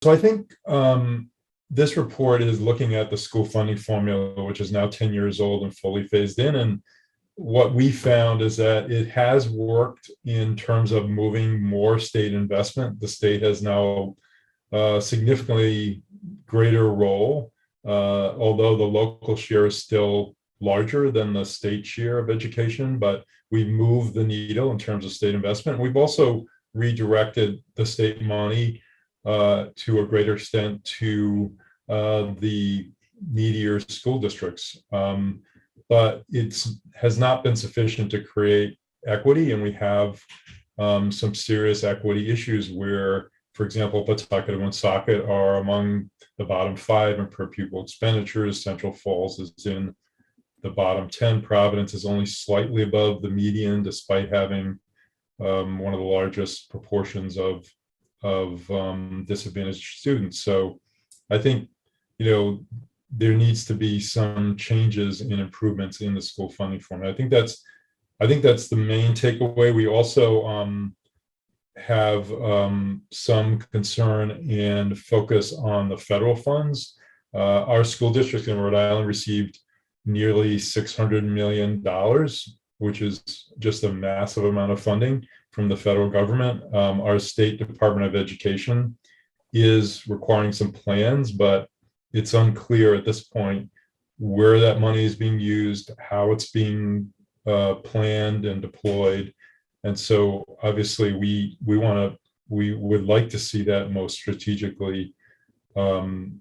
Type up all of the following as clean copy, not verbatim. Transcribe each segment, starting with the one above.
So I think this report is looking at the school funding formula, which is now 10 years old and fully phased in. And what we found is that it has worked in terms of moving more state investment. The state has now a significantly greater role, although the local share is still larger than the state share of education, but we've moved the needle in terms of state investment. We've also redirected the state money to a greater extent to the needier school districts. But it has not been sufficient to create equity, and we have some serious equity issues where, for example, Pawtucket and Woonsocket are among the bottom 5 in per pupil expenditures. Central Falls is in the bottom 10. Providence is only slightly above the median, despite having one of the largest proportions of disadvantaged students. So I think, there needs to be some changes and improvements in the school funding formula. I think that's the main takeaway. We also have some concern and focus on the federal funds. Our school district in Rhode Island received nearly $600 million, which is just a massive amount of funding from the federal government. Our state Department of Education is requiring some plans, but it's unclear at this point where that money is being used, how it's being planned and deployed. And so obviously we would like to see that most strategically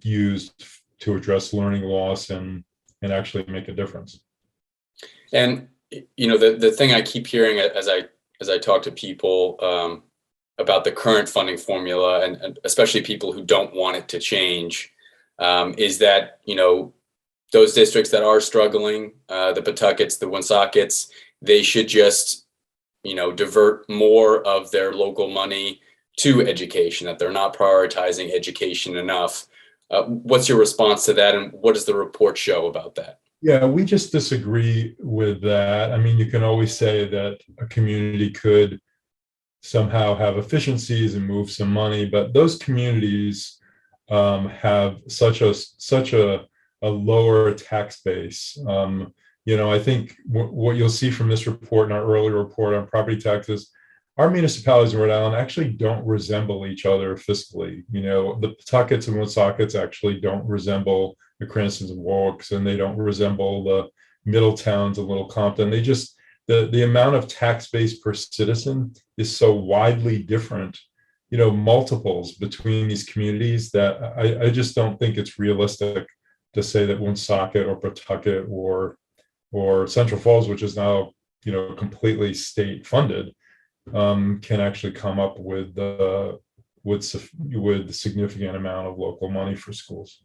used to address learning loss and actually make a difference. And the thing I keep hearing as I talk to people about the current funding formula, and especially people who don't want it to change, is that those districts that are struggling, the Pawtuckets, the Woonsockets, they should just divert more of their local money to education, that they're not prioritizing education enough. What's your response to that, and what does the report show about that? Yeah, we just disagree with that. I mean, you can always say that a community could somehow have efficiencies and move some money, but those communities have such a lower tax base. I think what you'll see from this report and our earlier report on property taxes, our municipalities in Rhode Island actually don't resemble each other fiscally. The Pawtuckets and Woonsockets actually don't resemble the Cranstons and Warwicks, and they don't resemble the Middletowns and Little Compton. They just, the amount of tax base per citizen is so widely different, multiples between these communities, that I just don't think it's realistic to say that Woonsocket or Pawtucket or Central Falls, which is now completely state funded, can actually come up with a significant amount of local money for schools.